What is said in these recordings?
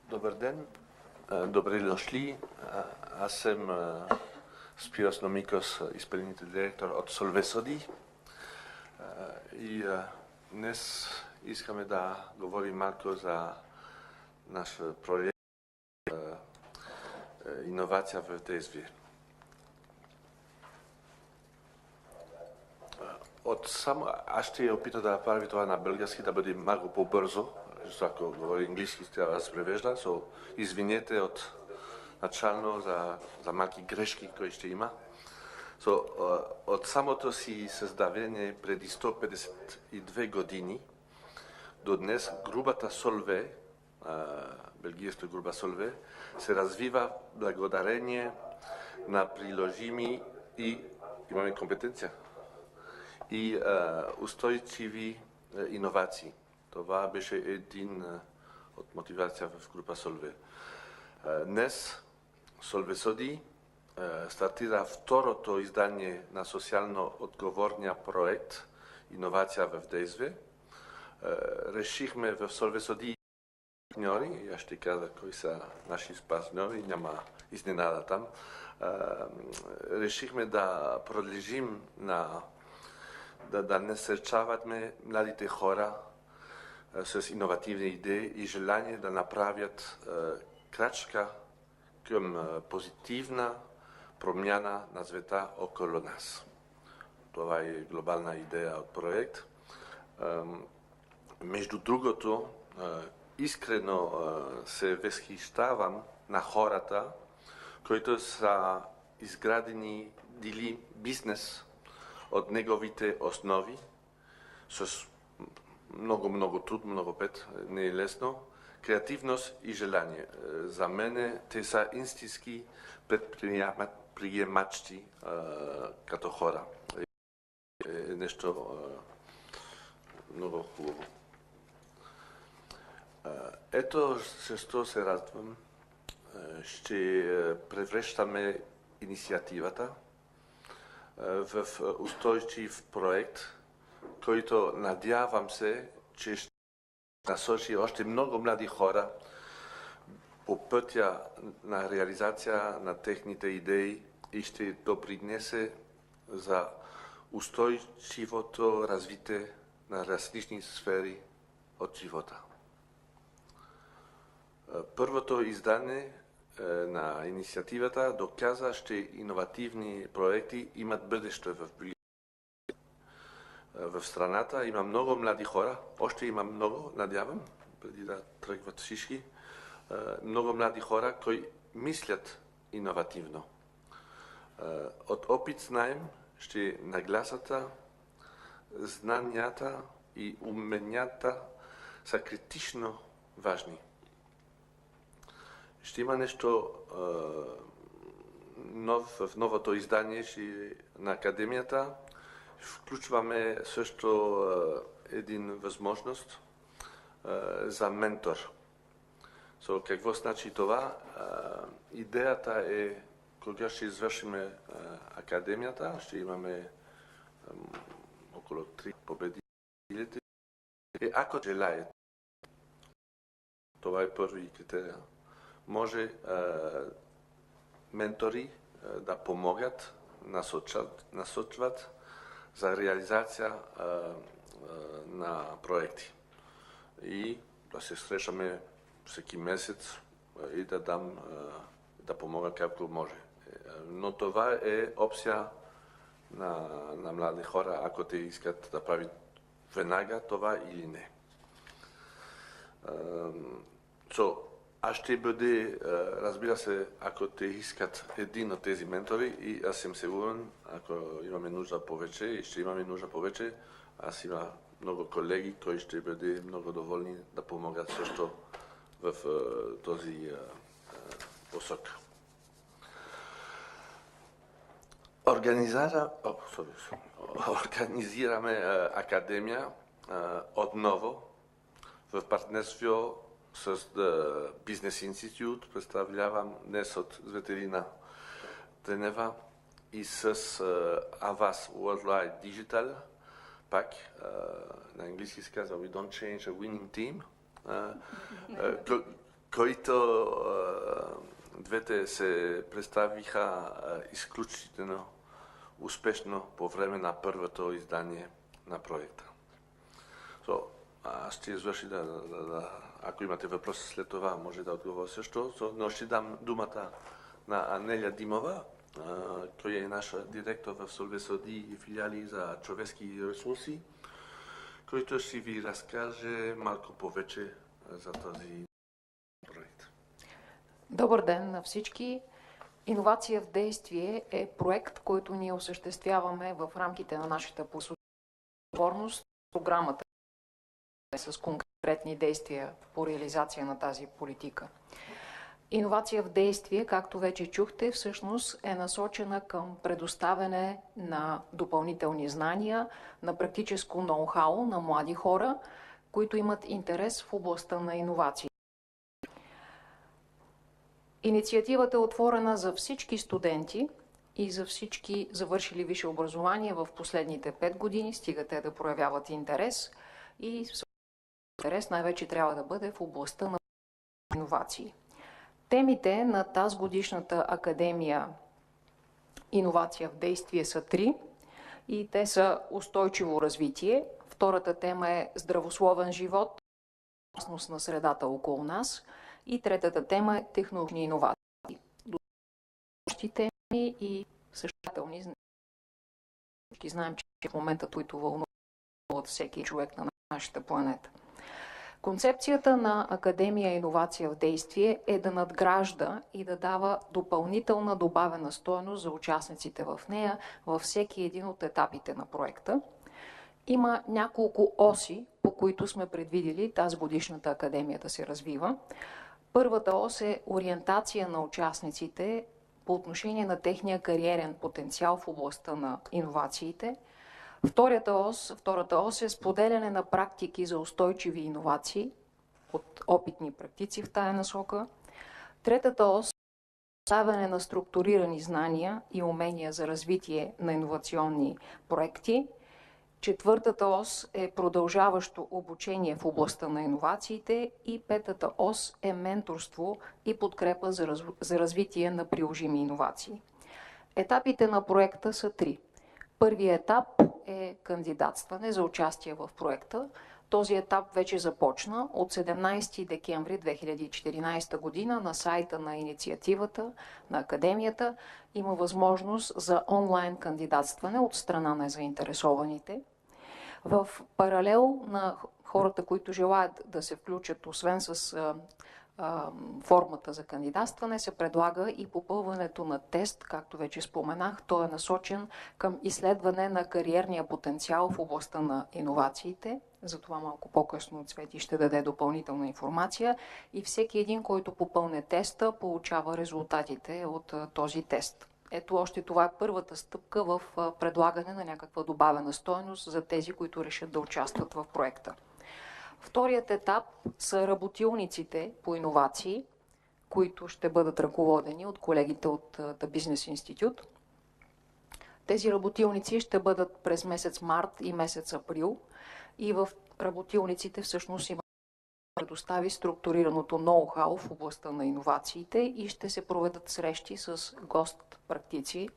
Добър ден, добре дошли. Аз съм Спирос Номикос, изпълнителен директор от Solvesodi. И днес искаме да говорим малко за наш проект иновация в действие. Аз ще опитам да направя това на български, да бъде малко по-бързо, защото ако говори английски, трябва да се превежда. Извинете от начално за малки грешки, които ще има. От самото си създаване преди 152 години до днес групата Solvay, белгийската група Solvay, се развива благодарение на приложими и имаме компетенция и устойчиви иновации. Това беше един от мотивация в група Solvay. Днес Solvesodi стартира второто издание на социално отговорния проект Иновация в действие. Решихме в Solvesodi партньори, аз ще кажа кои са наши партньори, няма изненада там. Решихме да продължим да насърчаваме младите хора с иновативни идеи и желание да направят крачка към позитивна промяна на света около нас. Това е глобална идея от проект. Между другото, искрено се възхищавам на хората, които са изградени дили бизнес от неговите основи с много труд, много път, не е лесно, креативност и желание. За мен те са истински предприемачи като хора. Е нещо много хубаво. Ето защо се радвам. Ще превръщаме инициативата в устойчив проект, който надявам се, че ще насочи още много млади хора по пътя на реализация на техните идеи и ще допринесе за устойчивото развитие на различни сфери от живота. Първото издание на инициативата доказа, че иновативни проекти имат бъдеще в Белгия. В страната има много млади хора, още има много, надявам, преди да тръгват всички, много млади хора, които мислят иновативно. От опит знаем, че нагласата, знанията и уменията са критично важни. Ще има нещо в новото издание на Академията. Включваме също един възможност за ментор. Какво значи това? Идеята е, кога ще извършим Академията, ще имаме около 3 победители. И ако желаете, това е първи критерия, може ментори да помогат, насочват за реализация на проекти. И да се срещаме всеки месец и да помогна както може. Но това е опция на млади хора, ако те искат да правят веднага това или не. Аз ще бъде, разбира се, ако те искат един от тези ментори и аз съм сигурен, ако имаме нужда повече и ще имаме нужда повече, аз има много колеги, които ще бъде много доволни да помогат също в този посок. Организираме Академия отново в партньорство с Бизнес институт, представлявам днес от Ветерина Денева и с Avas Worldwide Digital, пак на английски се казва We don't change a winning team, които двете се представиха изключително успешно по време на първото издание на проекта. Аз ще извърши ако имате въпроси след това, може да отговоря също, но ще дам думата на Анелия Димова, той е наша директор в Солвесоди и филиали за човешки ресурси, който ще ви разкаже малко повече за този проект. Добър ден на всички! Иновация в действие е проект, който ние осъществяваме в рамките на нашата отговорност. Програмата е с конкретни действия по реализация на тази политика. Иновация в действие, както вече чухте, всъщност е насочена към предоставяне на допълнителни знания, на практическо ноу-хау на млади хора, които имат интерес в областта на иновации. Инициативата е отворена за всички студенти и за всички завършили висше образование в последните 5 години, стига те да проявяват интерес, и интерес най-вече трябва да бъде в областта на иновации. Темите на тази годишната академия Иновация в действие са 3 и те са устойчиво развитие. Втората тема е здравословен живот, опасност на средата около нас. И третата тема е технологични иновации. Достъпни теми и съществителни. Всички знаем, че в момента, които вълнуват всеки човек на нашата планета. Концепцията на Академия Иновация в действие е да надгражда и да дава допълнителна добавена стойност за участниците в нея във всеки един от етапите на проекта. Има няколко оси, по които сме предвидили тази годишната академия да се развива. Първата ос е ориентация на участниците по отношение на техния кариерен потенциал в областта на иновациите. Втората ос е споделяне на практики за устойчиви иновации от опитни практици в тая насока. Третата ос е поставяне на структурирани знания и умения за развитие на иновационни проекти. Четвъртата ос е продължаващо обучение в областта на иновациите и петата ос е менторство и подкрепа за развитие на приложими иновации. Етапите на проекта са 3. Първият етап е кандидатстване за участие в проекта. Този етап вече започна от 17 декември 2014 година на сайта на инициативата на Академията. Има възможност за онлайн кандидатстване от страна на заинтересованите. В паралел на хората, които желаят да се включат, освен с формата за кандидатстване, се предлага и попълването на тест, както вече споменах. Той е насочен към изследване на кариерния потенциал в областта на иновациите. Затова малко по-късно Цвети ще даде допълнителна информация. И всеки един, който попълне теста, получава резултатите от този тест. Ето още това е първата стъпка в предлагане на някаква добавена стойност за тези, които решат да участват в проекта. Вторият етап са работилниците по иновации, които ще бъдат ръководени от колегите от The Business Institute. Тези работилници ще бъдат през месец март и месец април и в работилниците всъщност има предостави структурираното ноу-хау в областта на иновациите и ще се проведат срещи с гост-практици.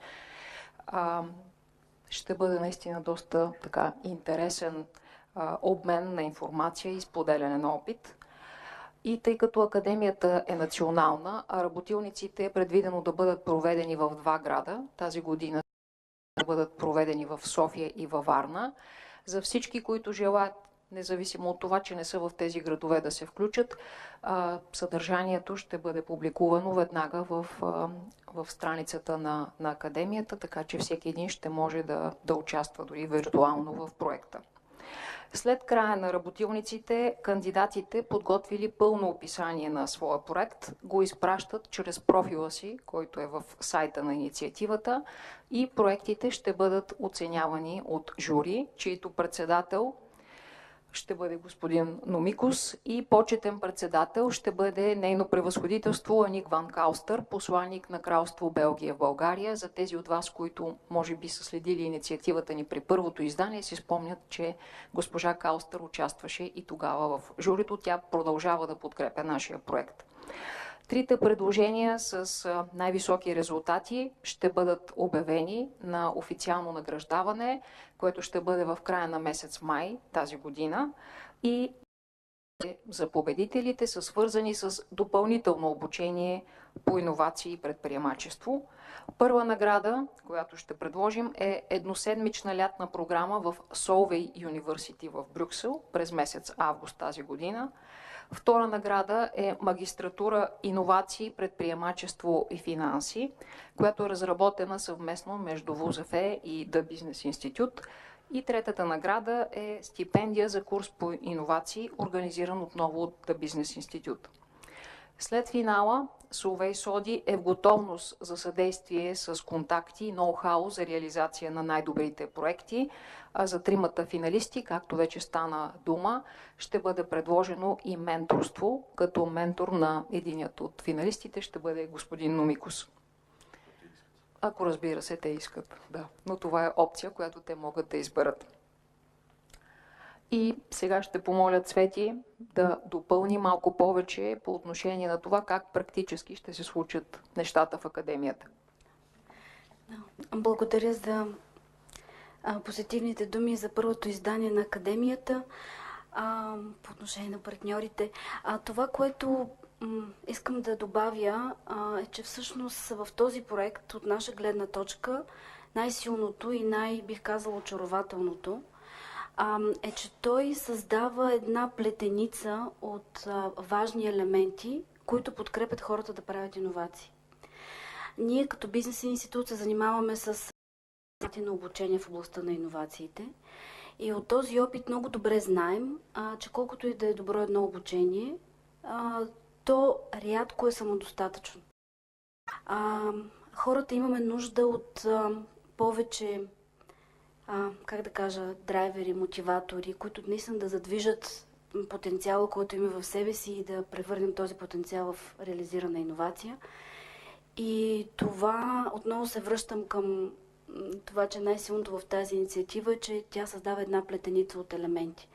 Ще бъде наистина доста така интересен обмен на информация и споделяне на опит. И тъй като академията е национална, а работилниците е предвидено да бъдат проведени в 2 града, тази година да бъдат проведени в София и във Варна, за всички, които желаят, независимо от това, че не са в тези градове, да се включат, съдържанието ще бъде публикувано веднага в страницата на академията, така че всеки един ще може да участва дори виртуално в проекта. След края на работилниците, кандидатите, подготвили пълно описание на своя проект, го изпращат чрез профила си, който е в сайта на инициативата, и проектите ще бъдат оценявани от жури, чието председател ще бъде господин Номикус и почетен председател ще бъде нейно превъзходителство Аник Ван Калстър, посланник на Кралство Белгия в България. За тези от вас, които може би са следили инициативата ни при първото издание, си спомнят, че госпожа Калстър участваше и тогава в журито. Тя продължава да подкрепя нашия проект. Трите предложения с най-високи резултати ще бъдат обявени на официално награждаване, което ще бъде в края на месец май тази година. И за победителите са свързани с допълнително обучение по иновации и предприемачество. Първа награда, която ще предложим, е едноседмична лятна програма в Solvay University в Брюксел през месец август тази година. Втора награда е магистратура иновации, предприемачество и финанси, която е разработена съвместно между ВУЗФЕ и The Business Institute. И третата награда е стипендия за курс по иновации, организиран отново от The Business Institute. След финала Solvay Соди е в готовност за съдействие с контакти и ноу-хау за реализация на най-добрите проекти. А за тримата финалисти, както вече стана дума, ще бъде предложено и менторство, като ментор на единият от финалистите ще бъде господин Номикус. Ако разбира се, те искат, да. Но това е опция, която те могат да изберат. И сега ще помоля Цвети да допълни малко повече по отношение на това как практически ще се случат нещата в Академията. Благодаря за позитивните думи за първото издание на Академията. По отношение на партньорите. Това, което искам да добавя, е, че всъщност в този проект от наша гледна точка най-силното и бих казала, очарователното е, че той създава една плетеница от важни елементи, които подкрепят хората да правят иновации. Ние като бизнес институт се занимаваме с на обучение в областта на иновациите и от този опит много добре знаем, че колкото и да е добро едно обучение, то рядко е самодостатъчно. Хората имаме нужда от повече драйвери, мотиватори, които наистина да задвижат потенциала, който има в себе си и да превърнем този потенциал в реализирана иновация. И това, отново се връщам към това, че най-силното в тази инициатива е, че тя създава една плетеница от елементи.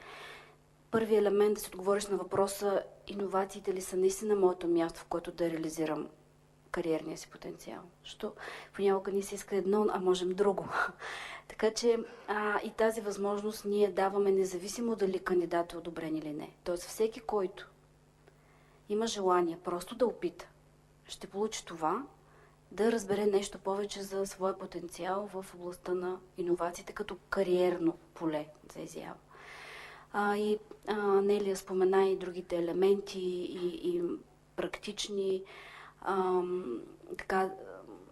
Първият елемент да си отговориш на въпроса, иновациите ли са наистина моето място, в което да реализирам кариерния си потенциал. Защото понякога ни се иска едно, а можем друго. Така че и тази възможност ние даваме независимо дали кандидат е одобрен или не. Тоест всеки, който има желание просто да опита, ще получи това, да разбере нещо повече за своя потенциал в областта на иновациите като кариерно поле за изява. Нелия спомена и другите елементи и практични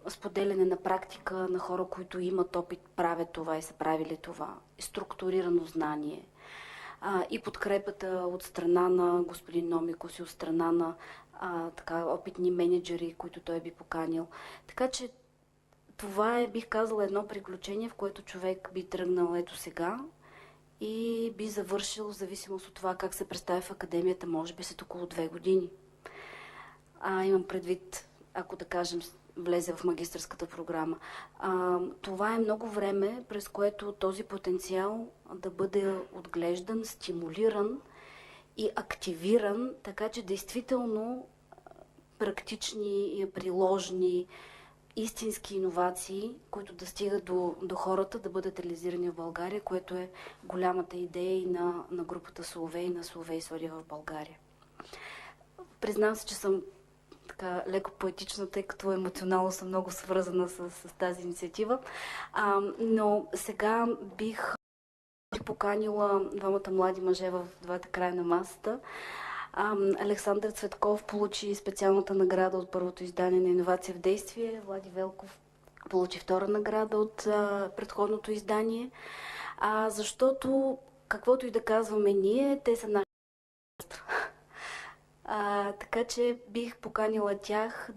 споделяне на практика на хора, които имат опит, правят това и са правили това. Структурирано знание. И подкрепата от страна на господин Номикус и от страна на опитни менеджери, които той би поканил. Така че това е, бих казала, едно приключение, в което човек би тръгнал ето сега и би завършил в зависимост от това как се представя в Академията, може би след около 2 години. Имам предвид, ако да кажем, влезе в магистърската програма. Това е много време, през което този потенциал да бъде отглеждан, стимулиран и активиран, така че действително практични и приложни истински иновации, които да стигат до хората, да бъдат реализирани в България, което е голямата идея и на групата Solvay и на Solvay Соди в България. Признавам се, че съм така леко поетична, тъй като емоционално съм много свързана с тази инициатива. Но сега бих поканила двамата млади мъже в двата края на масата. Александър Цветков получи специалната награда от първото издание на Иновация в действие. Влади Велков получи втора награда от предходното издание. Защото, каквото и да казваме ние, те са наши. Така че бих поканила тях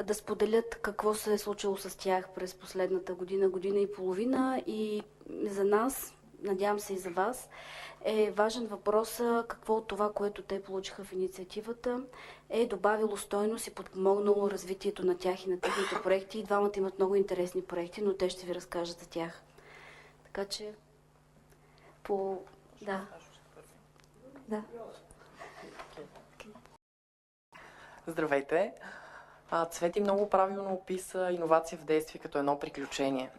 да споделят какво се е случило с тях през последната година, година и половина. И за нас, надявам се и за вас, е важен въпрос какво от това, което те получиха в инициативата, е добавило стойност и подпомогнало развитието на тях и на техните проекти. И двамата имат много интересни проекти, но те ще ви разкажат за тях. Така че, да. Да. Здравейте! Цвети много правилно описа иновация в действие като едно приключение.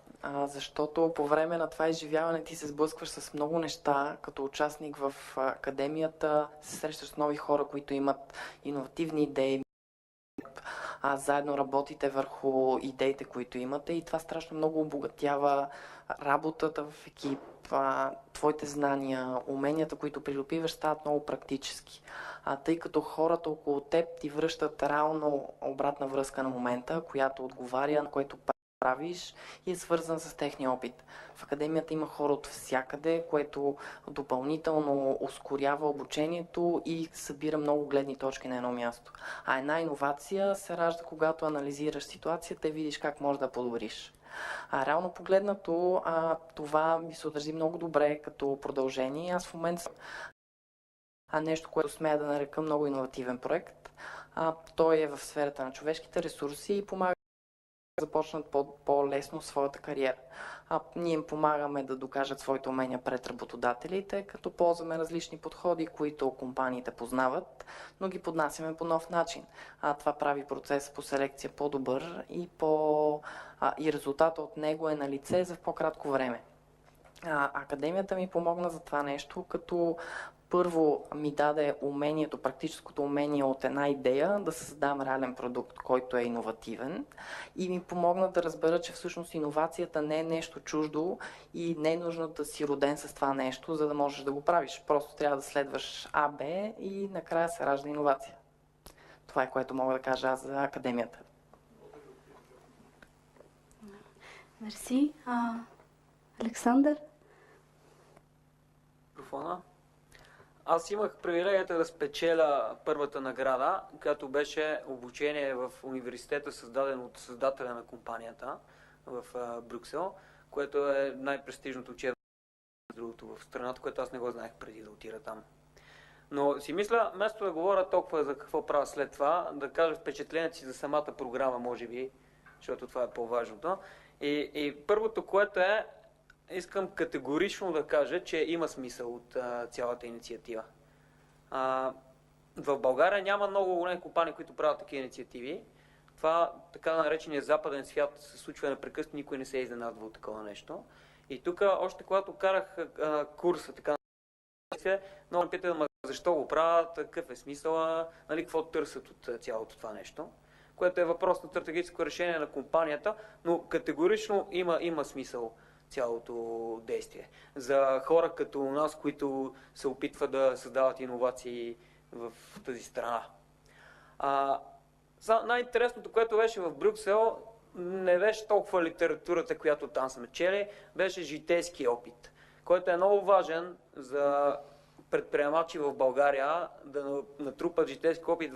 Защото по време на това изживяване ти се сблъскваш с много неща, като участник в академията, се срещаш с нови хора, които имат иновативни идеи, заедно работите върху идеите, които имате и това страшно много обогатява работата в екип, твоите знания, уменията, които придобиваш, стават много практически. Тъй като хората около теб ти връщат реално обратна връзка на момента, която отговаря, на което правиш и е свързан с техния опит. В академията има хора от всякъде, което допълнително ускорява обучението и събира много гледни точки на едно място. Една иновация се ражда, когато анализираш ситуацията и видиш как можеш да подобриш. Реално погледнато, това ми се отрази много добре като продължение. Аз в момента съм нещо, което смея да нарека много иновативен проект. Той е в сферата на човешките ресурси и помага да започнат по-лесно своята кариера. Ние им помагаме да докажат своите умения пред работодателите, като ползваме различни подходи, които компаниите познават, но ги поднасяме по нов начин. Това прави процес по селекция по-добър и резултата от него е на лице за по-кратко време. Академията ми помогна за това нещо, като първо ми даде умението, практическото умение от една идея да създам реален продукт, който е иновативен и ми помогна да разбера, че всъщност иновацията не е нещо чуждо и не е нужно да си роден с това нещо, за да можеш да го правиш. Просто трябва да следваш А, Б и накрая се ражда иновация. Това е което мога да кажа аз за академията. Мерси. Александър? Микрофона. Аз имах привилегията да спечеля първата награда, която беше обучение в университета, създаден от създателя на компанията в Брюксел, което е най-престижното учебно в страната, което аз не го знаех преди да отида там. Но си мисля, вместо да говоря толкова за какво правя след това, да кажа впечатлението си за самата програма, може би, защото това е по-важното. И първото, което е, искам категорично да кажа, че има смисъл от цялата инициатива. В България няма много големи компании, които правят такива инициативи. Това така наречения западен свят се случва непрекъснато, никой не се изненадва от такова нещо. И тук, още когато карах курса, така много ме питат, защо го правят, какъв е смисъла, нали, какво търсят от цялото това нещо, което е въпрос на стратегическо решение на компанията, но категорично има смисъл цялото действие. За хора като нас, които се опитват да създават иновации в тази страна. Най-интересното, което беше в Брюксел, не беше толкова литературата, която там сме чели, беше житейски опит, който е много важен за предприемачи в България да натрупат житейски опит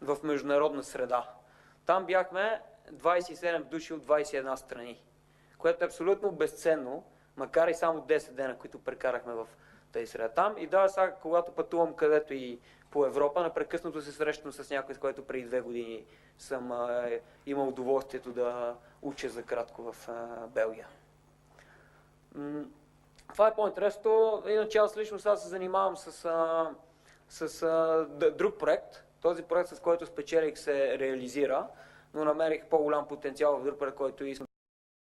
в международна среда. Там бяхме 27 души от 21 страни, което е абсолютно безценно, макар и само 10 дена, които прекарахме в тази среда там. И да, сега, когато пътувам където и по Европа, непрекъснато се срещам с някой, с който преди 2 години съм имал удоволствието да уча за кратко в Белгия. Това е по-интересно. Иначе аз лично сега се занимавам с друг проект. Този проект, с който спечелих, се реализира, но намерих по-голям потенциал в друг проект, който и съм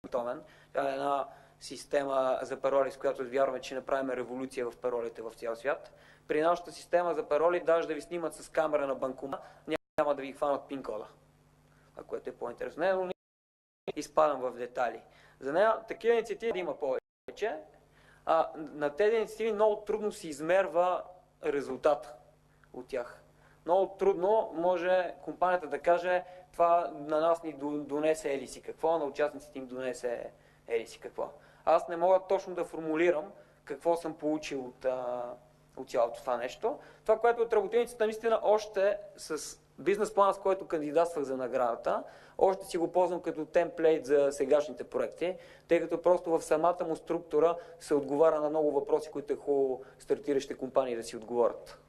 готовен. Това е една система за пароли, с която вярваме, че направим революция в паролите в цял свят. При нашата система за пароли, даже да ви снимат с камера на банкомат, няма да ви хванат пин-кода. Това, което е по-интересно. Не, но не изпадам в детайли. За нея такива инициативи да има повече. На тези инициативи много трудно се измерва резултат от тях. Много трудно може компанията да каже, това на нас ни донесе еди си какво, на участниците им донесе еди си какво. Аз не мога точно да формулирам какво съм получил от цялото това нещо. Това, което от работеницата наистина още с бизнес плана, с който кандидатствах за наградата, още си го ползвам като темплейт за сегашните проекти, тъй като просто в самата му структура се отговаря на много въпроси, които е хубаво стартиращите компании да си отговорят.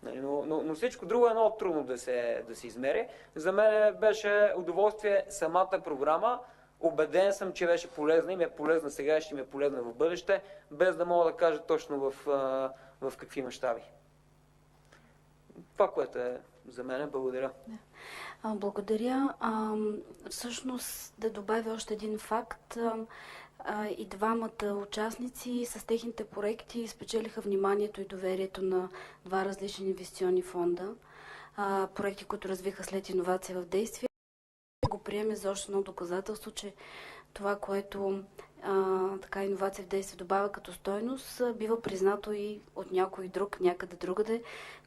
Но всичко друго е много трудно да се измери. За мен беше удоволствие самата програма. Убеден съм, че беше полезна и ми е полезна сега и ще ми е полезна в бъдеще, без да мога да кажа точно в какви мащаби. Това, което е за мен, благодаря. Благодаря. Всъщност да добавя още един факт. И двамата участници с техните проекти спечелиха вниманието и доверието на два различни инвестиционни фонда. Проекти, които развиха след иновация в действие. Го приеме за още едно доказателство, че това, което така иновация в действие добавя като стойност, бива признато и от някой друг, някъде другаде,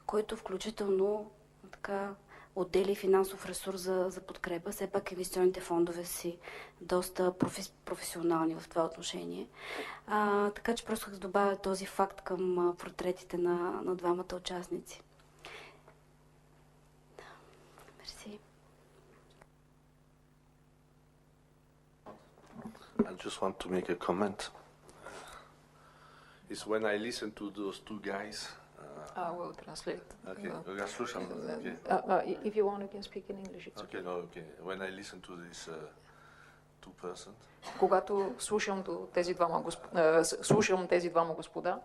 който включително така отдели финансов ресурс за подкрепа. Все пак инвестиционните фондове си доста професионални в това отношение. Така че просто да добавя този факт към портретите на двамата участници. Мерси. I just want to make a comment. Is when I listen to those two guys. I will translate. Okay, я слушам. Okay. If you want, you can speak in English. It's Okay, no, okay. When I listen to this two persons. Когато слушам тези двама господа,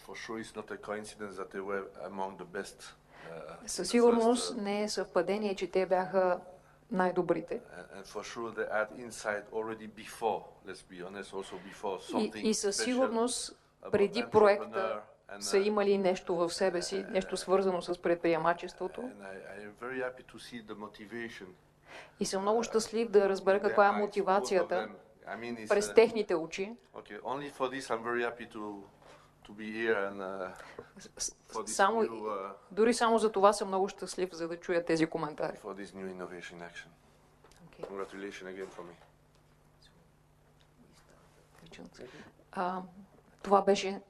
For sure, it's not a coincidence that they were among the best. със сигурност не е съвпадение, че те бяха най-добрите. And for sure, they had insight already before. Let's be honest, also before something. И със сигурност преди проекта са имали нещо в себе си, нещо свързано с предприемачеството. И съм много щастлив да разбера каква е мотивацията през техните очи. Дори само за това съм много щастлив, за да чуя тези коментари. Това беше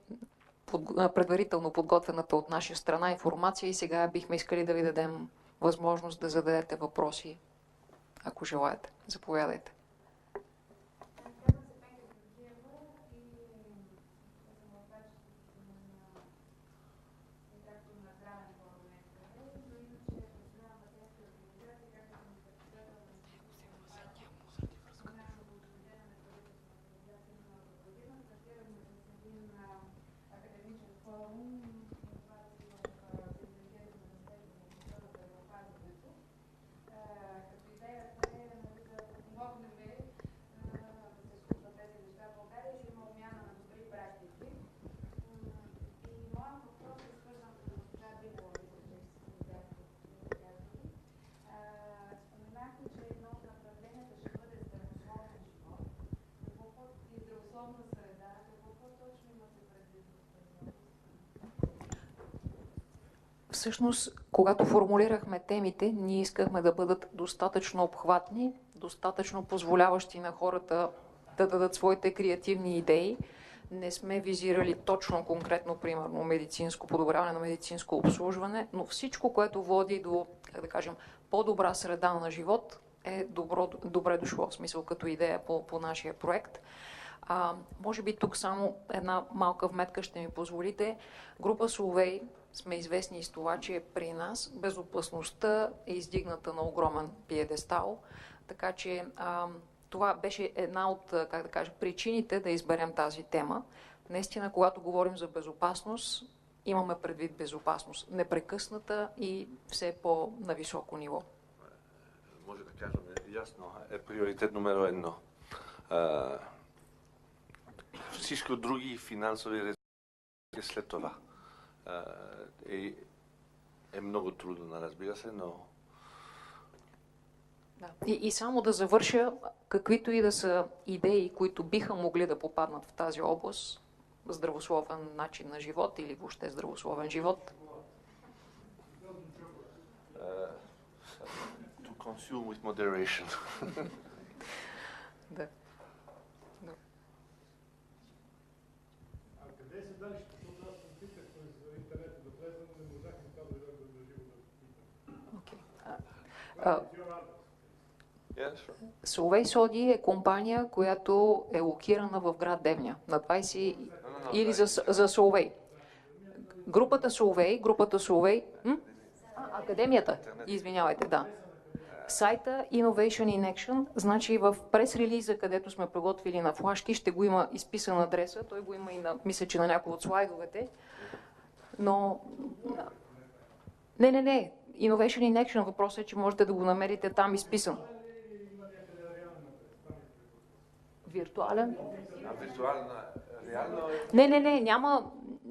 предварително подготвената от наша страна информация и сега бихме искали да ви дадем възможност да зададете въпроси, ако желаете. Заповядайте. Всъщност, когато формулирахме темите, ние искахме да бъдат достатъчно обхватни, достатъчно позволяващи на хората да дадат своите креативни идеи. Не сме визирали точно конкретно, примерно, подобряване на медицинско обслужване, но всичко, което води до, как да кажем, по-добра среда на живот, е добре дошло, в смисъл като идея по нашия проект. Може би тук само една малка вметка ще ми позволите. Група Соловей сме известни с това, че при нас безопасността е издигната на огромен пиедестал, така че това беше една от, как да кажа, причините да изберем тази тема. Наистина, когато говорим за безопасност, имаме предвид безопасност, непрекъсната и все по-на високо ниво. Може да кажем ясно, е приоритет номер 1. Всичко други финансови резултати след това. Е много трудно, разбира се, но... Да. И само да завърша, каквито и да са идеи, които биха могли да попаднат в тази област, здравословен начин на живот или въобще здравословен живот. To consume with moderation. Да. Къде се седалището? Аз попитахме за интернет да влезем, но не можахме там да живо да попитам. Yeah, sure. Solvay Соди е компания, която е локирана в град Девня, на 20 или за Solvay. Групата Solvay, Академията, извинявайте, да. Сайта Innovation in Action, значи в прес-релиза, където сме приготвили на флашки, ще го има изписан адреса, той го има и мисля, че на някои от слайдовете, но... Не, Innovation in Action, въпросът е, че можете да го намерите там изписан. Виртуален? Виртуална, реално Не,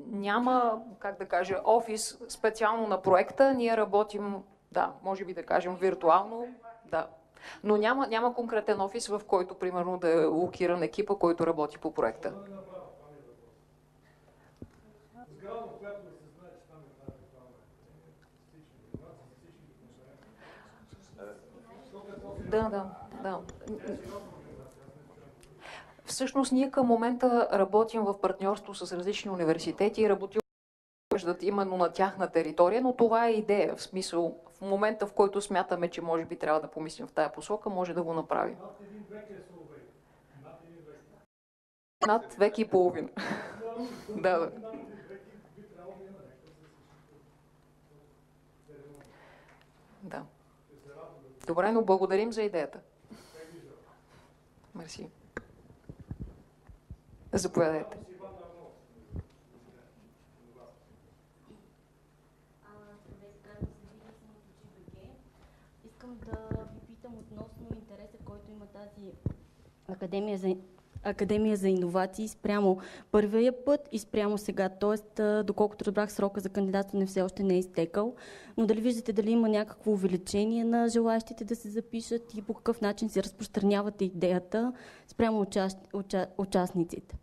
няма, как да кажа, офис специално на проекта. Ние работим, да, може би да кажем виртуално, да. Но няма конкретен офис, в който, примерно, да е локиран екипа, който работи по проекта. Да. Всъщност ние към момента работим в партньорство с различни университети и работим именно на тяхна територия, но това е идея. В смисъл, в момента, в който смятаме, че може би трябва да помислим в тая посока, може да го направим. Над век и половина. Да. Да. Добре, но благодарим за идеята. Мерси. Заповядайте. Искам да ви питам относно интереса, който има тази Академия за иновации спрямо първия път и спрямо сега. Тоест, доколкото разбрах, срока за кандидатстване все още не е изтекал. Но дали виждате дали има някакво увеличение на желащите да се запишат и по какъв начин се разпространявате идеята спрямо участниците?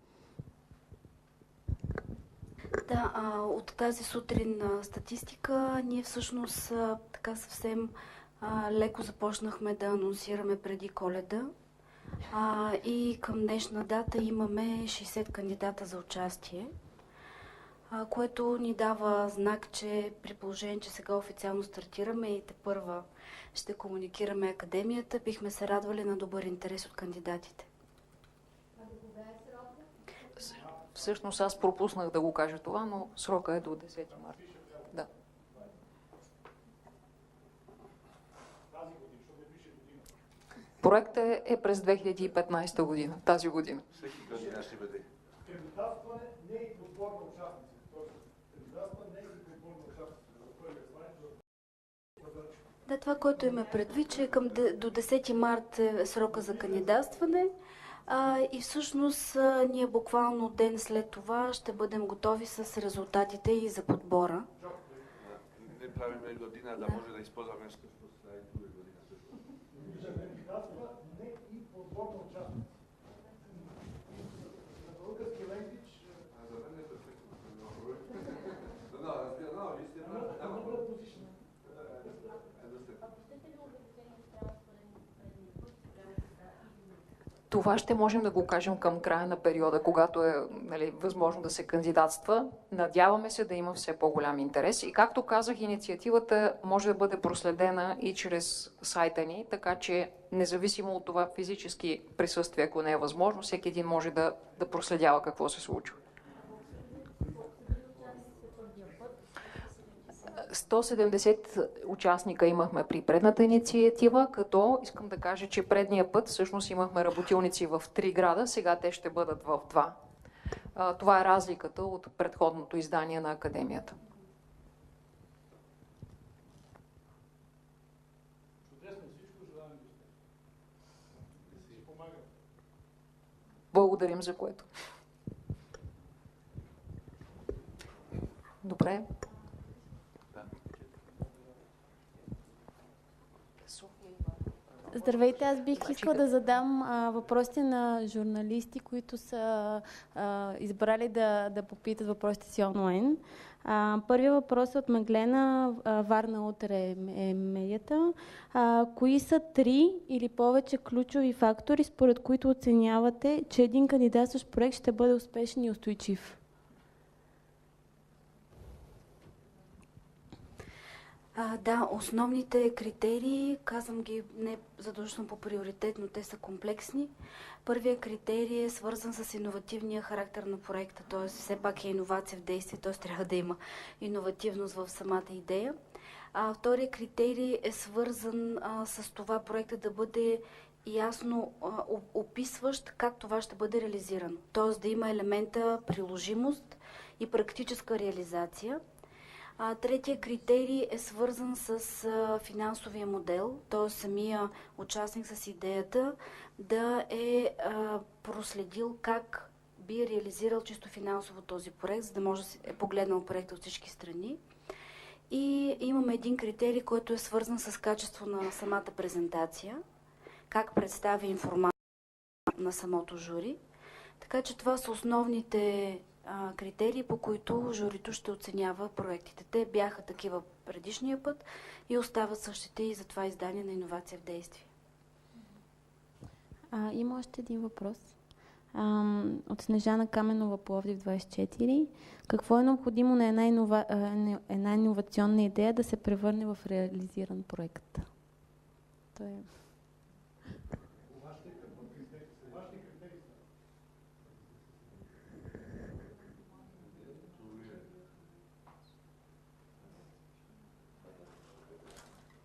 Да, от тази сутрин статистика ние всъщност така съвсем леко започнахме да анонсираме преди Коледа. И към днешна дата имаме 60 кандидата за участие, което ни дава знак, че при положение, че сега официално стартираме и тепърва ще комуникираме академията, бихме се радвали на добър интерес от кандидатите. Всъщност аз пропуснах да го кажа това, но срока е до 10 марта. Да. Проектът е през 2015 година, тази година. всеки година ще бъде. Кандидатстване не е и подбор на участници. Тоест, кандидатстване не е и подбор на участници. За първия слайд. Да, това, което има предвид, че до 10 март е срока за кандидатстване и всъщност ние буквално ден след това ще бъдем готови с резултатите и за подбора. Не правиме година да може да използваме всъщност и друга година също. Кандидатства не и подбор на участници. На български ленгвич... За мен е перфектно. Вие сте Това ще можем да го кажем към края на периода, когато е възможно да се кандидатства. Надяваме се да има все по-голям интерес. И както казах, инициативата може да бъде проследена и чрез сайта ни, така че независимо от това физически присъствие, ако не е възможно, всеки един може да проследява какво се случва. 170 участника имахме при предната инициатива, като искам да кажа, че предния път всъщност имахме работилници в 3 града, сега те ще бъдат в 2. Това е разликата от предходното издание на Академията. Благодарим за което. Добре. Здравейте, аз бих искала да задам въпросите на журналисти, които са избрали да попитат въпросите си онлайн. Първият въпрос е от Меглена, Варна утре е медията. Кои са 3 или повече ключови фактори, според които оценявате, че един кандидатстващ проект ще бъде успешен и устойчив? Да, основните критерии, казвам ги не задължително по приоритет, но те са комплексни. Първият критерий е свързан с иновативния характер на проекта, т.е. все пак е иновация в действие, т.е. трябва да има иновативност в самата идея. Вторият критерий е свързан с това проекта да бъде ясно описващ как това ще бъде реализирано. Т.е. да има елемента приложимост и практическа реализация. Третия критерий е свързан с финансовия модел, т.е. самия участник с идеята да е проследил как би реализирал чисто финансово този проект, за да може да е погледнал проекта от всички страни. И имаме един критерий, който е свързан с качество на самата презентация, как представи информация на самото жури. Така че това са основните критерии, по които журито ще оценява проектите. Те бяха такива предишния път и остават същите и за това издание на иновация в действие. Има още един въпрос. От Снежана Каменова, Пловдив 24. Какво е необходимо на една иновационна идея да се превърне в реализиран проект? То е...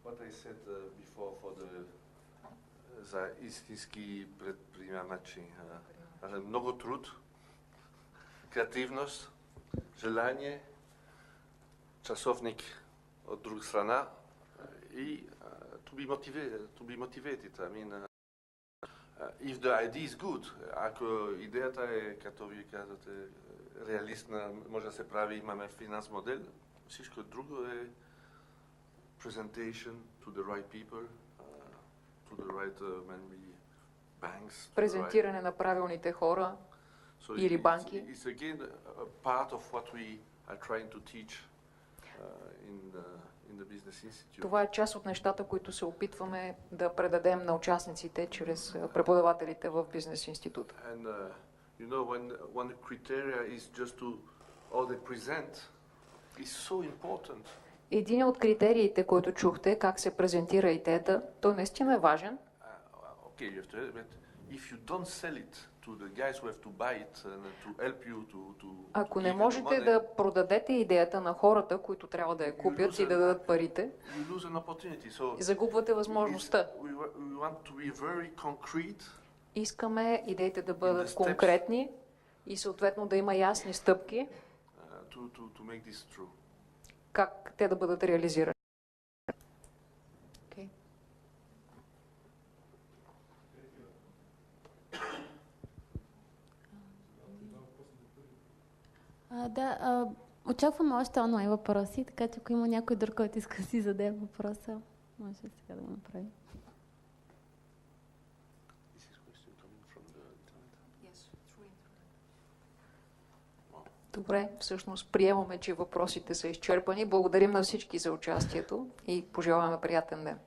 What I said before за истински предприемачи. Много труд, креативност, желание, часовник от друга страна и to be motivated. I mean, if the idea is good, ако идеята е, като ви казвате, реалистна, може да се прави, имаме финанс модел, всичко друго е presentation to the right people, to the right banks. Презентиране на правилните хора или банки. It's again a part of what we are trying to teach in the business institute. Това е част от нещата, които се опитваме да предадем на участниците чрез преподавателите в бизнес института. And you know, when one criteria is just to all they present is so important. Един от критериите, който чухте, как се презентира идеята, той наистина е важен. Okay, you have to, but if you don't sell it to the guys who have to buy it and to help you to Ако не можете да продадете идеята на хората, които трябва да я купят и да дадат парите, you lose an opportunity. So загубвате възможността. we want to be very concrete. Искаме идеите да бъдат конкретни и съответно да има ясни стъпки, To make this true. как те да бъдат реализирани. Okay. Очакваме още онлайн въпроси, така че ако има някой друг, който иска да си зададе въпроса, може сега да го направи. Добре, всъщност приемаме, че въпросите са изчерпани. Благодарим на всички за участието и пожелаваме приятен ден.